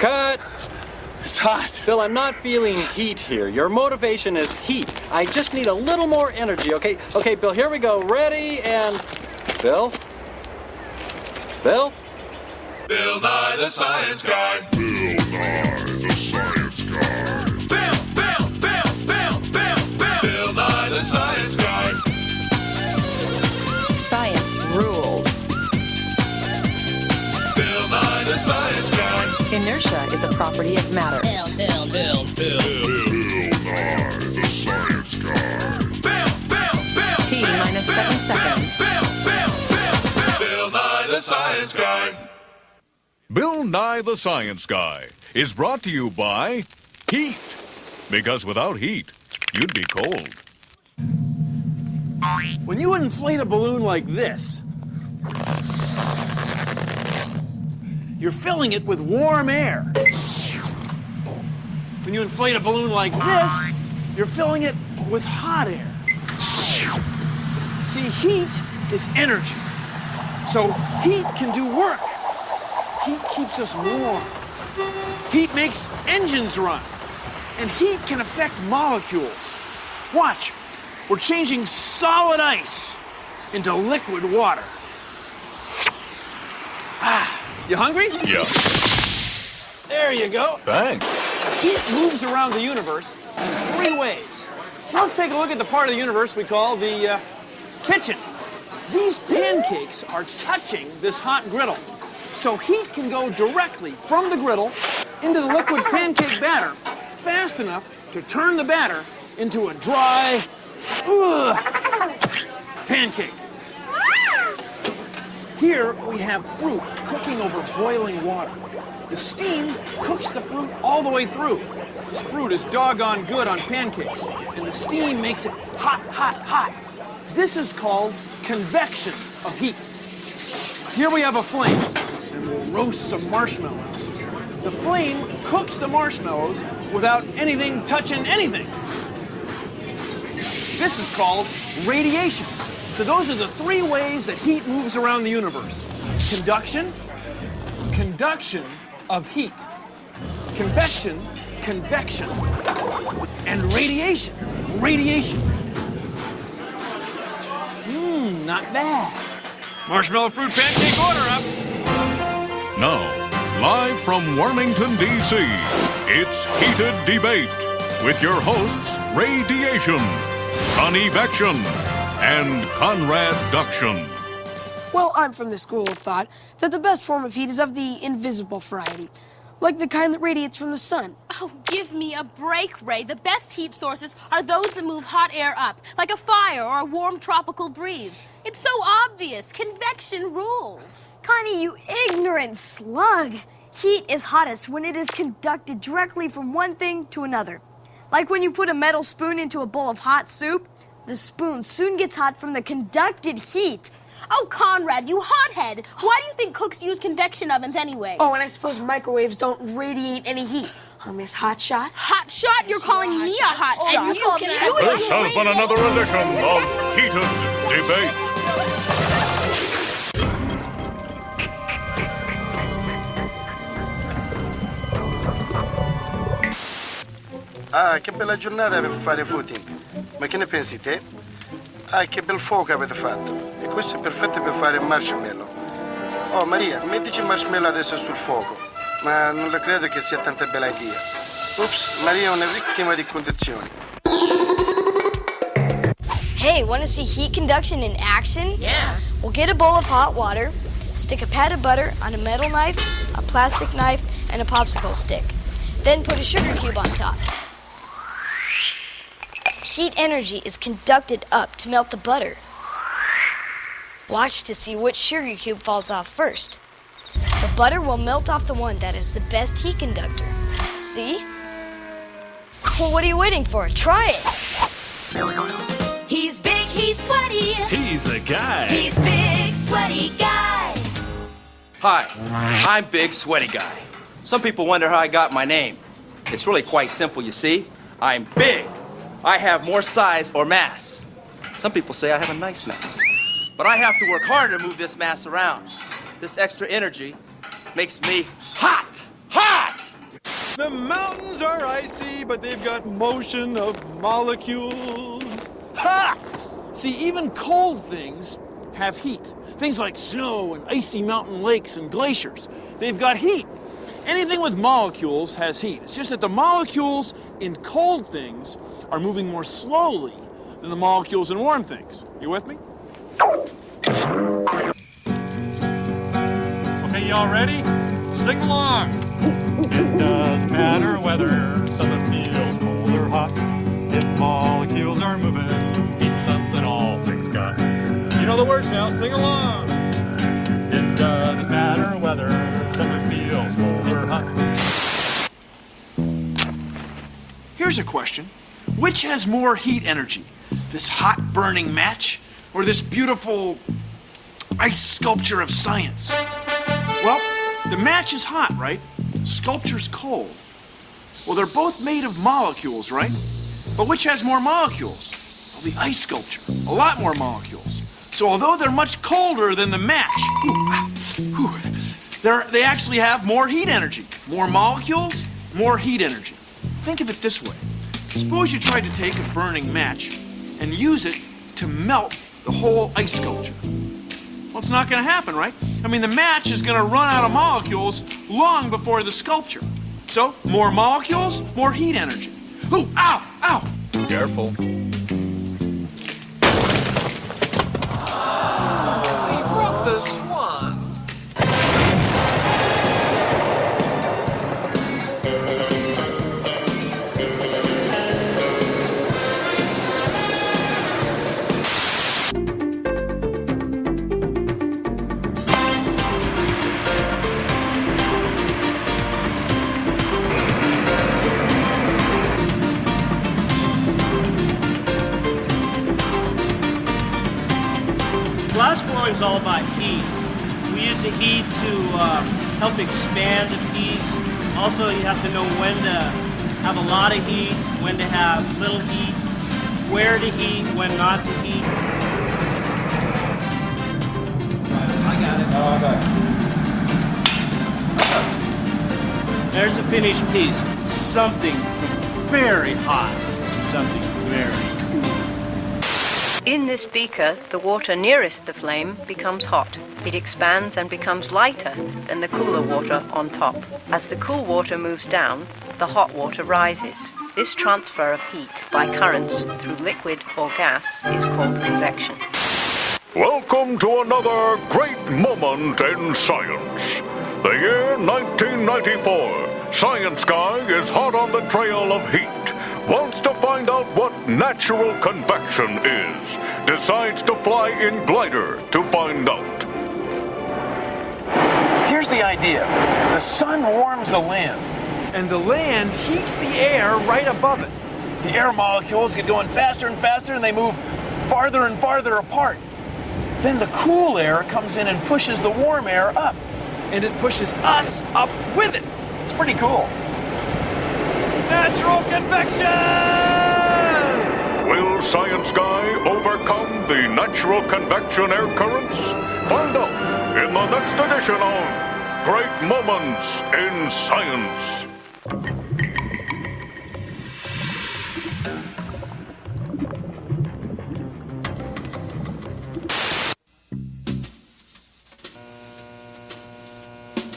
Cut! It's hot. Bill, I'm not feeling heat here. Your motivation is heat. I just need a little more energy, okay? Okay, Bill, here we go. Ready, and... Bill? Bill? Bill Nye the Science Guy. Bill Nye the Science Guy. Bill Nye the Science Guy. Science rules. Bill Nye the Science Guy. Inertia is a property of matter. Bill Nye the Science Guy. T minus 7 seconds. Bill Nye the Science Guy. Bill Nye the Science Guy is brought to you by heat. Because without heat, you'd be cold. When you inflate a balloon like this, you're filling it with warm air. When you inflate a balloon like this, you're filling it with hot air. See, heat is energy. So heat can do work. Heat keeps us warm. Heat makes engines run. And heat can affect molecules. Watch, we're changing solid ice into liquid water. You hungry? Yeah. There you go. Thanks. Heat moves around the universe in 3 ways. So let's take a look at the part of the universe we call the kitchen. These pancakes are touching this hot griddle. So heat can go directly from the griddle into the liquid pancake batter fast enough to turn the batter into a dry pancake. Here we have fruit cooking over boiling water. The steam cooks the fruit all the way through. This fruit is doggone good on pancakes, and the steam makes it hot, hot, hot. This is called convection of heat. Here we have a flame, and we'll roast some marshmallows. The flame cooks the marshmallows without anything touching anything. This is called radiation. So those are the 3 ways that heat moves around the universe. Conduction, conduction of heat. Convection, convection. And radiation, radiation. Not bad. Marshmallow fruit pancake order up. Now, live from Wilmington, D.C., it's Heated Debate with your hosts, Radiation, Convection, and Conduction. Well, I'm from the school of thought that the best form of heat is of the invisible variety, like the kind that radiates from the sun. Oh, give me a break, Ray. The best heat sources are those that move hot air up, like a fire or a warm tropical breeze. It's so obvious. Convection rules. Connie, you ignorant slug. Heat is hottest when it is conducted directly from one thing to another. Like when you put a metal spoon into a bowl of hot soup, the spoon soon gets hot from the conducted heat. Oh, Conrad, you hothead. Why do you think cooks use convection ovens anyway? Oh, and I suppose microwaves don't radiate any heat. Miss Hotshot? Hotshot? You're calling me a hotshot. And you can do it. This has been another edition of Heated Debate. Ah, che bella giornata per fare footing. Ma che ne pensi te? Ah, che bel fuoco avete fatto. E questo è perfetto per fare marshmallow. Oh, Maria, mettici il marshmallow adesso sul fuoco. Ma non la credo che sia tanta bella idea. Ops, Maria è una vittima di condizioni. Hey, want to see heat conduction in action? Yeah. We'll get a bowl of hot water, stick a pat of butter on a metal knife, a plastic knife, and a popsicle stick. Then put a sugar cube on top. Heat energy is conducted up to melt the butter. Watch to see which sugar cube falls off first. The butter will melt off the one that is the best heat conductor. See? Well, what are you waiting for? Try it. He's big, he's sweaty. He's a guy. He's big, sweaty guy. Hi, I'm Big Sweaty Guy. Some people wonder how I got my name. It's really quite simple, you see. I'm big. I have more size or mass. Some people say I have a nice mass. But I have to work harder to move this mass around. This extra energy makes me hot! Hot! The mountains are icy, but they've got motion of molecules. Ha! See, even cold things have heat. Things like snow and icy mountain lakes and glaciers. They've got heat. Anything with molecules has heat. It's just that the molecules in cold things are moving more slowly than the molecules in warm things. You with me? Okay, y'all ready? Sing along. It doesn't matter whether something feels cold or hot. If molecules are moving, heat's something all things got. You know the words now, sing along. It doesn't matter whether something feels cold or hot. Here's a question. Which has more heat energy? This hot burning match or this beautiful ice sculpture of science? Well, the match is hot, right? The sculpture's cold. Well, they're both made of molecules, right? But which has more molecules? Well, the ice sculpture. A lot more molecules. So although they're much colder than the match, they actually have more heat energy. More molecules, more heat energy. Think of it this way. Suppose you tried to take a burning match and use it to melt the whole ice sculpture. Well, it's not going to happen, right? I mean, the match is going to run out of molecules long before the sculpture. So, more molecules, more heat energy. Ooh, ow, ow! Careful. We broke the swan. Glassblowing is all about heat. We use the heat to help expand the piece. Also, you have to know when to have a lot of heat, when to have little heat, where to heat, when not to heat. I got it. Oh, I got it. There's the finished piece. Something very hot, something very cool. In this beaker, the water nearest the flame becomes hot. It expands and becomes lighter than the cooler water on top. As the cool water moves down, the hot water rises. This transfer of heat by currents through liquid or gas is called convection. Welcome to another great moment in science. The year 1994. Science Guy is hot on the trail of heat. Wants to find out what natural convection is. Decides to fly in glider to find out. Here's the idea. The sun warms the land, and the land heats the air right above it. The air molecules get going faster and faster, and they move farther and farther apart. Then the cool air comes in and pushes the warm air up, and it pushes us up with it. It's pretty cool. Natural convection! Will Science Guy overcome the natural convection air currents? Find out in the next edition of Great Moments in Science.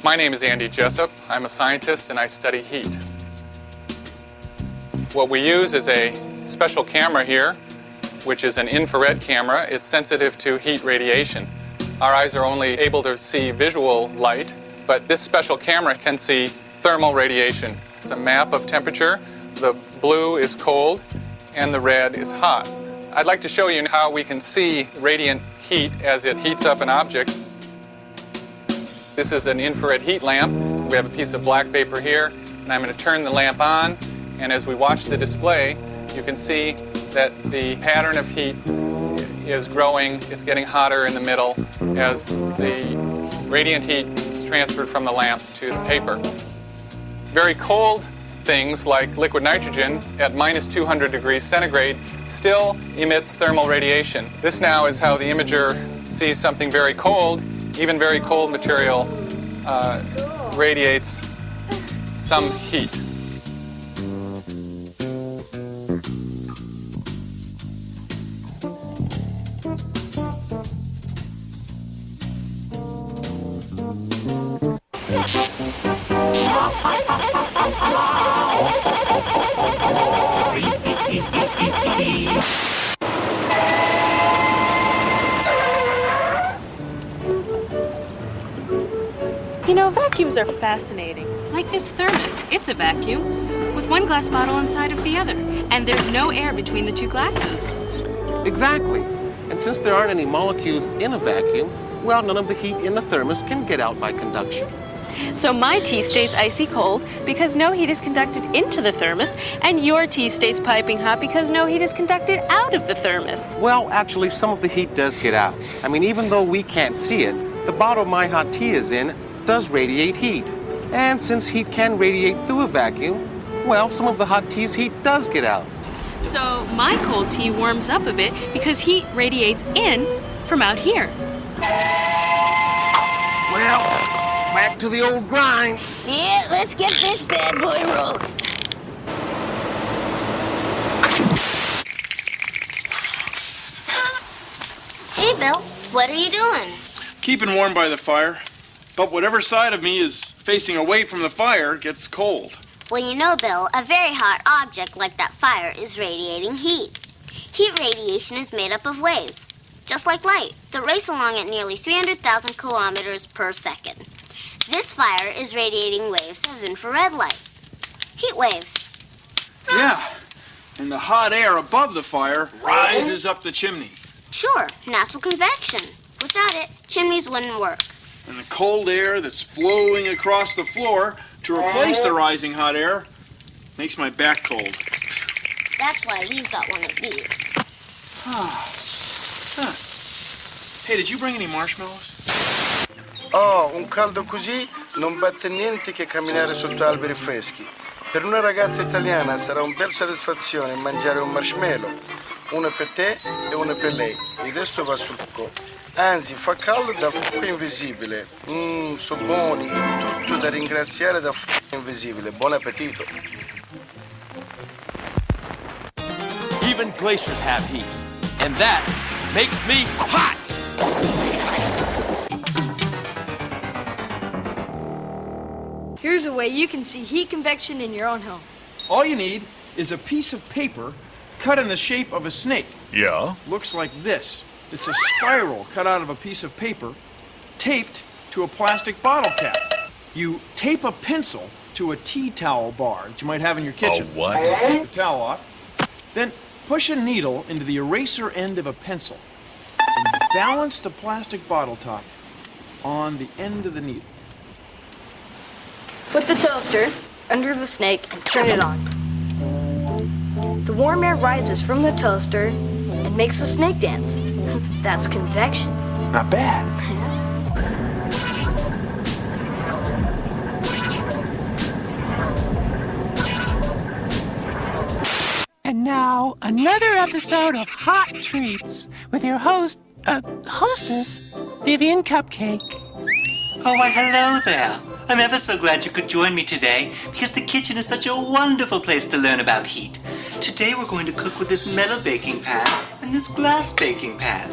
My name is Andy Jessup. I'm a scientist and I study heat. What we use is a special camera here, which is an infrared camera. It's sensitive to heat radiation. Our eyes are only able to see visual light, but this special camera can see thermal radiation. It's a map of temperature. The blue is cold and the red is hot. I'd like to show you how we can see radiant heat as it heats up an object. This is an infrared heat lamp. We have a piece of black vapor here, and I'm going to turn the lamp on, and as we watch the display, you can see that the pattern of heat is growing. It's getting hotter in the middle as the radiant heat is transferred from the lamp to the paper. Very cold things like liquid nitrogen at minus 200 degrees centigrade still emits thermal radiation. This now is how the imager sees something very cold. Even very cold material radiates some heat. You know, vacuums are fascinating. Like this thermos, it's a vacuum, with one glass bottle inside of the other, and there's no air between the two glasses. Exactly. And since there aren't any molecules in a vacuum, well, none of the heat in the thermos can get out by conduction. So my tea stays icy cold because no heat is conducted into the thermos, and your tea stays piping hot because no heat is conducted out of the thermos. Well, actually, some of the heat does get out. I mean, even though we can't see it, the bottle my hot tea is in does radiate heat. And since heat can radiate through a vacuum, well, some of the hot tea's heat does get out. So my cold tea warms up a bit because heat radiates in from out here. Well, back to the old grind. Yeah, let's get this bad boy rolling. Hey, Bill, what are you doing? Keeping warm by the fire. But whatever side of me is facing away from the fire gets cold. Well, you know, Bill, a very hot object like that fire is radiating heat. Heat radiation is made up of waves, just like light, that race along at nearly 300,000 kilometers per second. This fire is radiating waves of infrared light. Heat waves. Yeah, and the hot air above the fire rises up the chimney. Sure, natural convection. Without it, chimneys wouldn't work. And the cold air that's flowing across the floor to replace the rising hot air makes my back cold. That's why we've got one of these. Hey, did you bring any marshmallows? Oh, un caldo così non batte niente che camminare sotto alberi freschi. Per una ragazza italiana sarà un bel soddisfazione mangiare un marshmallow. Uno per te e uno per lei. Il resto va sul fuoco. Anzi, fa caldo dal fuoco invisibile. So buoni, tutto da ringraziare dal fuoco invisibile. Buon appetito. Even glaciers have heat, and that makes me hot! Here's a way you can see heat convection in your own home. All you need is a piece of paper cut in the shape of a snake. Yeah? Looks like this. It's a spiral cut out of a piece of paper, taped to a plastic bottle cap. You tape a pencil to a tea towel bar that you might have in your kitchen. A what? Take the towel off. Then push a needle into the eraser end of a pencil and balance the plastic bottle top on the end of the needle. Put the toaster under the snake and turn it on. The warm air rises from the toaster and makes the snake dance. That's convection. Not bad. And now, another episode of Hot Treats with your hostess, Vivian Cupcake. Oh, why, hello there. I'm ever so glad you could join me today because the kitchen is such a wonderful place to learn about heat. Today we're going to cook with this metal baking pan and this glass baking pan.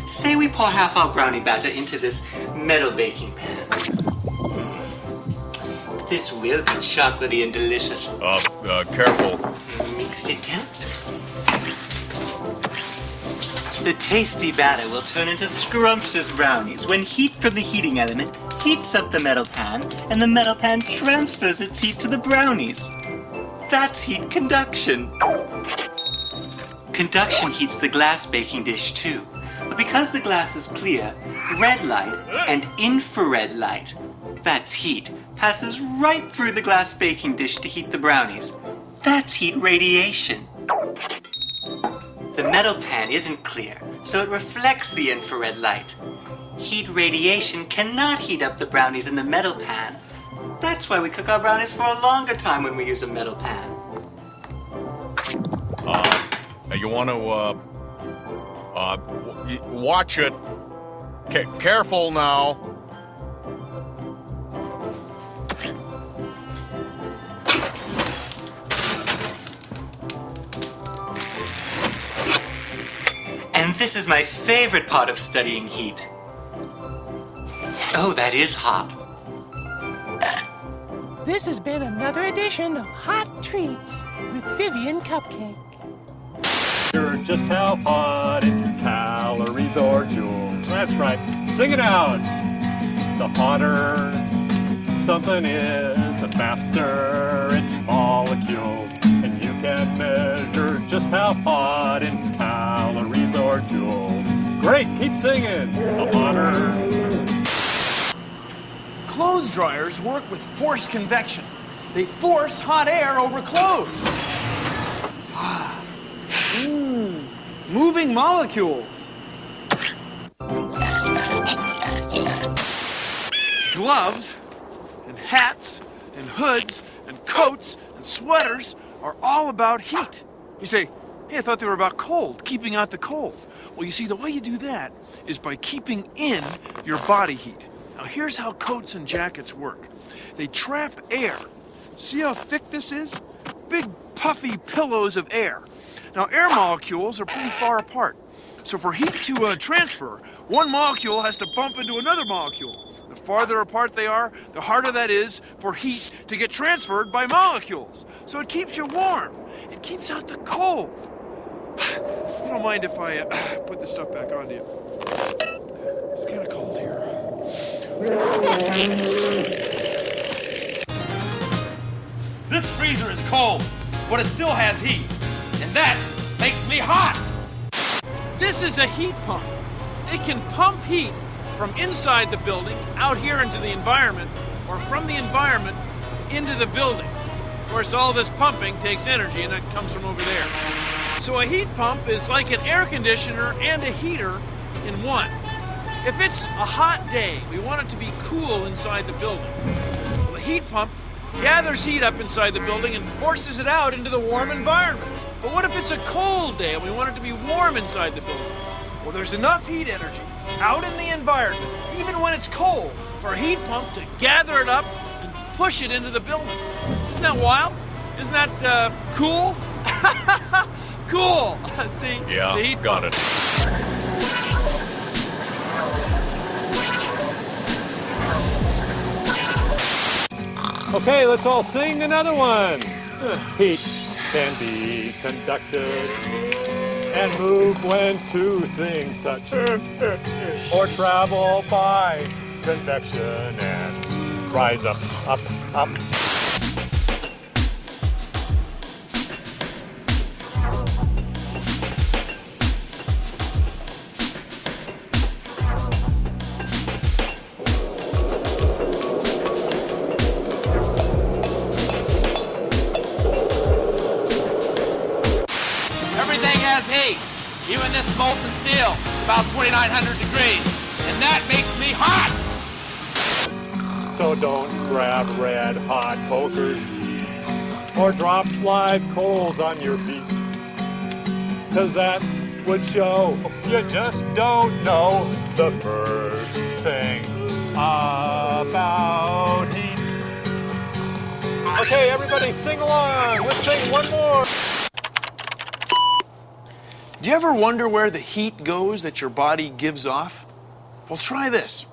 Say we pour half our brownie batter into this metal baking pan. This will be chocolatey and delicious. Careful. Mix it out. The tasty batter will turn into scrumptious brownies when heat from the heating element heats up the metal pan, and the metal pan transfers its heat to the brownies. That's heat conduction. Conduction heats the glass baking dish too, but because the glass is clear, red light and infrared light, that's heat, passes right through the glass baking dish to heat the brownies. That's heat radiation. The metal pan isn't clear, so it reflects the infrared light. Heat radiation cannot heat up the brownies in the metal pan. That's why we cook our brownies for a longer time when we use a metal pan. You want to, watch it. Careful now. And this is my favorite part of studying heat. Oh, that is hot. This has been another edition of Hot Treats with Vivian Cupcake. Just how hot in calories or joules. That's right. Sing it out. The hotter something is, the faster its molecules. And you can measure just how hot in calories or joules. Great, keep singing. The hotter. Clothes dryers work with forced convection. They force hot air over clothes. Moving molecules. Gloves and hats and hoods and coats and sweaters are all about heat. You say, hey, I thought they were about cold, keeping out the cold. Well, you see, the way you do that is by keeping in your body heat. Now, here's how coats and jackets work. They trap air. See how thick this is? Big, puffy pillows of air. Now, air molecules are pretty far apart. So for heat to transfer, one molecule has to bump into another molecule. The farther apart they are, the harder that is for heat to get transferred by molecules. So it keeps you warm. It keeps out the cold. You don't mind if I put this stuff back onto you? It's kind of cold here. This freezer is cold, but it still has heat. And that makes me hot! This is a heat pump. It can pump heat from inside the building out here into the environment, or from the environment into the building. Of course, all this pumping takes energy, and that comes from over there. So a heat pump is like an air conditioner and a heater in one. If it's a hot day, we want it to be cool inside the building. Well, the heat pump gathers heat up inside the building and forces it out into the warm environment. But what if it's a cold day and we want it to be warm inside the building? Well, there's enough heat energy out in the environment, even when it's cold, for a heat pump to gather it up and push it into the building. Isn't that wild? Isn't that cool? Cool! See? Yeah, the heat got pump. it. Okay, let's all sing another one. Heat can be conducted and move when two things touch, or travel by convection and rise up, up, up. Even this molten steel, about 2,900 degrees. And that makes me hot! So don't grab red hot pokers or drop live coals on your feet, 'cause that would show you just don't know the first thing about heat. Okay, everybody sing along. Let's sing one more. Do you ever wonder where the heat goes that your body gives off? Well, try this.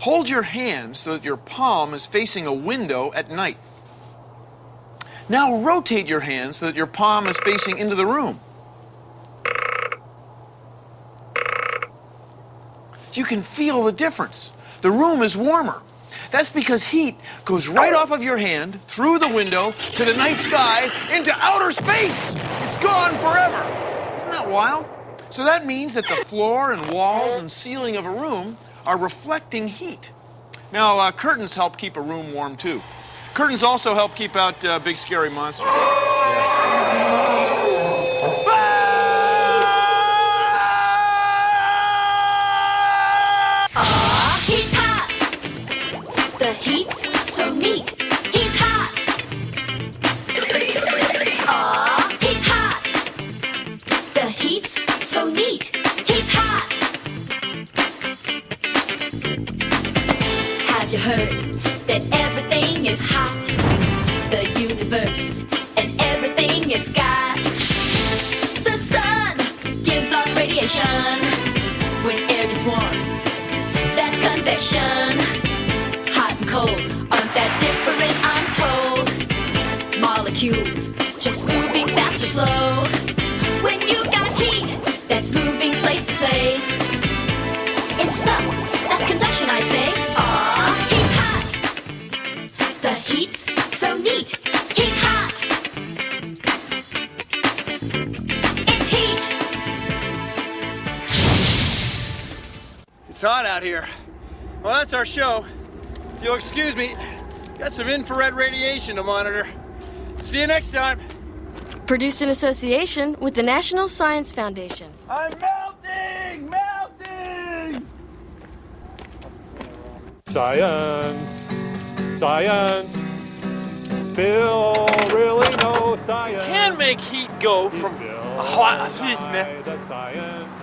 Hold your hand so that your palm is facing a window at night. Now rotate your hand so that your palm is facing into the room. You can feel the difference. The room is warmer. That's because heat goes right off of your hand, through the window, to the night sky, into outer space. It's gone forever. Isn't that wild? So that means that the floor and walls and ceiling of a room are reflecting heat. Now, curtains help keep a room warm, too. Curtains also help keep out big, scary monsters. He's hot. The heat's so neat. He's hot. Aw, he's hot. The heat's so neat. He's hot. Have you heard that everything is hot? The universe and everything it's got. The sun gives off radiation. When air gets warm, that's convection. Hot and cold aren't that different. It's hot out here. Well, that's our show. If you'll excuse me, got some infrared radiation to monitor. See you next time. Produced in association with the National Science Foundation. I'm melting! Melting! Science. Science. Bill really knows science. Can make heat go from a hot. The science.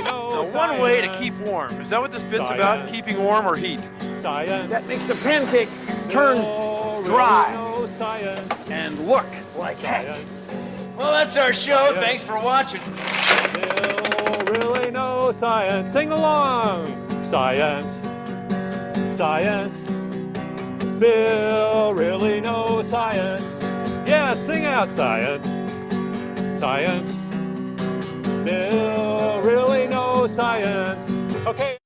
Now, one way to keep warm. Is that what this bit's about? Keeping warm or heat? Science. That makes the pancake turn dry and look like heck. Well, that's our show. Thanks for watching. Bill really knows science. Sing along. Science. Science. Bill really knows science. Yeah, sing out science. Science. Bill really knows science. Okay.